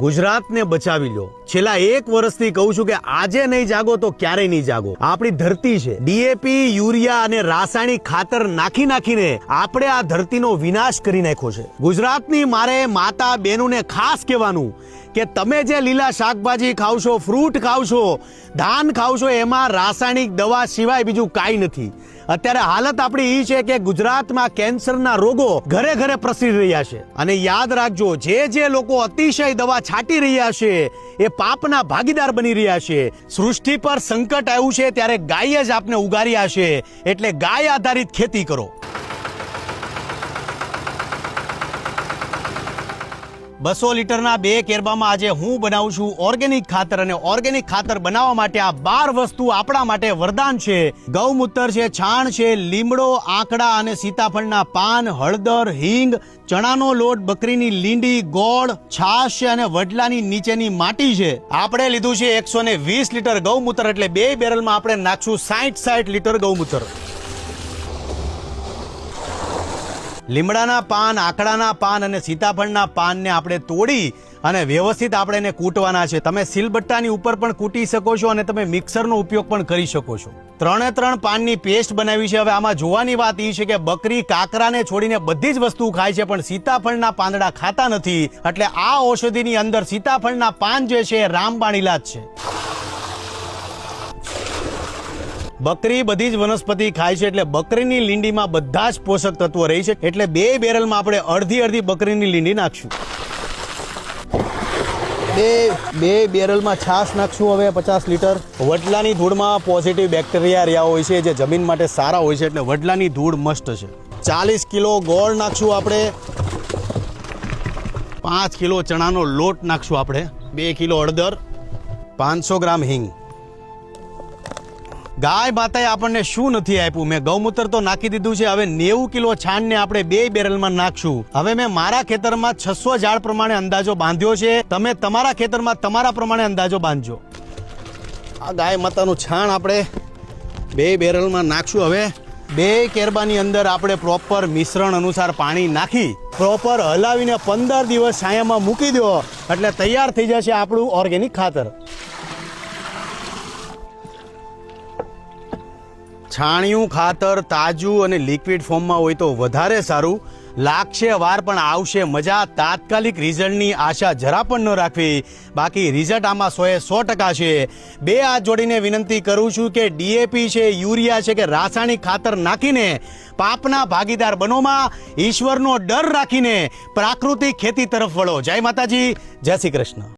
ગુજરાતને બચાવી લો। છેલ્લા 1 વર્ષથી કહું છું કે આજે નહીં જાગો તો ક્યારે નહીં જાગો। આપણી ધરતી છે, ડીએપી, યુરિયા અને રાસાયણિક ખાતર નાખીને આપણે આ ધરતીનો વિનાશ કરી નાખ્યો છે। ગુજરાતની મારે માતા બહેનોને ખાસ કહેવાનું કે તમે જે લીલા શાકભાજી ખાવ છો, ફ્રૂટ ખાવ છો, ધાન ખાવ છો, એમાં રાસાયણિક દવા સિવાય બીજું કાંઈ નથી। અત્યારે હાલત આપણી એ છે કે ગુજરાતમાં કેન્સરના રોગો ઘરે ઘરે પ્રસરી રહ્યા છે અને યાદ રાખજો, જે લોકો અતિશય દવા છાંટી રહ્યા છે એ પાપના ભાગીદાર બની રહ્યા છે। સૃષ્ટિ પર સંકટ આવ્યું છે ત્યારે ગાય જ આપને ઉગાર્યા છે, એટલે ગાય આધારિત ખેતી કરો। 200 લીટરના 2 કેરબામાં આજે હું બનાવું છું ઓર્ગેનિક ખાતર, અને ઓર્ગેનિક ખાતર બનાવવા માટે આ 12 વસ્તુ આપણા માટે વરદાન છે। ગૌમૂત્ર છે, છાણ છે, લીમડો, આંકડા અને સીતાફળના પાન, હળદર, હિંગ, ચણાનો લોટ, બકરીની લીંડી, ગોળ, છાશ છે અને વડલાની નીચેની માટી છે। આપણે લીધું છે 120 લીટર ગૌમૂત્ર, એટલે 2 બેરલમાં આપણે નાખશું 60 લીટર ગૌમૂત્ર। લીમડાના પાન, આંકડાના પાન અને સીતાફળના પાનને આપણે તોડી અને વ્યવસ્થિત આપણે એને કૂટવાના છે। તમે સિલબટ્ટાની ઉપર પણ કૂટી શકો છો અને તમે મિક્સરનો ઉપયોગ પણ કરી શકો છો। 3 પાનની પેસ્ટ બનાવી છે। હવે આમાં જોવાની વાત એ છે કે બકરી કાકરાને છોડીને બધી જ વસ્તુ ખાય છે, પણ સીતાફળના પાંદડા ખાતા નથી, એટલે આ ઔષધિની અંદર સીતાફળના પાન જે છે એ રામબાણ ઇલાજ છે। બકરી બધી જ વનસ્પતિ ખાય છે, એટલે બકરીની લીંડીમાં બધા જ પોષક તત્વો રહી છે, એટલે 2 બેરલમાં આપણે અડધી બકરીની લીંડી નાખશું। 2 બેરલમાં છાશ નાખશું હવે 50 લીટર। વડલાની ધૂળમાં પોઝિટિવ બેક્ટેરિયા રહ્યા હોય છે જે જમીન માટે સારા હોય છે, એટલે વડલાની ધૂળ મસ્ત છે। 40 કિલો ગોળ નાખશું આપણે, 5 કિલો ચણાનો લોટ નાખશું આપણે, 2 કિલો હળદર, 500 ગ્રામ હિંગ। ગાય માતાએ આપણને શું નથી આપ્યું, મેં ગૌમૂત્ર તો નાખી દીધું છે। હવે 90 કિલો છાણને આપણે 2 બેરલમાં નાખશું। હવે મેં મારા ખેતરમાં 600 ઝાડ પ્રમાણે અંદાજો બાંધ્યો છે, તમે તમારા ખેતરમાં તમારા પ્રમાણે અંદાજો બાંધજો। આ ગાય માતાનું છાણ આપણે 2 બેરલમાં નાખશું। હવે 2 કેરબાની અંદર આપણે પ્રોપર મિશ્રણ અનુસાર પાણી નાખી પ્રોપર હલાવીને 15 દિવસ છાયામાં મૂકી દો, એટલે તૈયાર થઈ જશે આપણું ઓર્ગેનિક ખાતર। છાણિયું ખાતર તાજું અને લિક્વિડ ફોર્મમાં હોય તો વધારે સારું લાગશે। વાર પણ આવશે મજા। તાત્કાલિક રિઝલ્ટની આશા જરા પણ ન રાખવી, બાકી રિઝલ્ટ આમાં 100% છે। 2 હાથ જોડીને વિનંતી કરું છું કે ડીએપી છે, યુરિયા છે કે રાસાયણિક ખાતર નાખીને પાપના ભાગીદાર બનોમાં ઈશ્વરનો ડર રાખીને પ્રાકૃતિક ખેતી તરફ વળો। જય માતાજી, જય શ્રી કૃષ્ણ।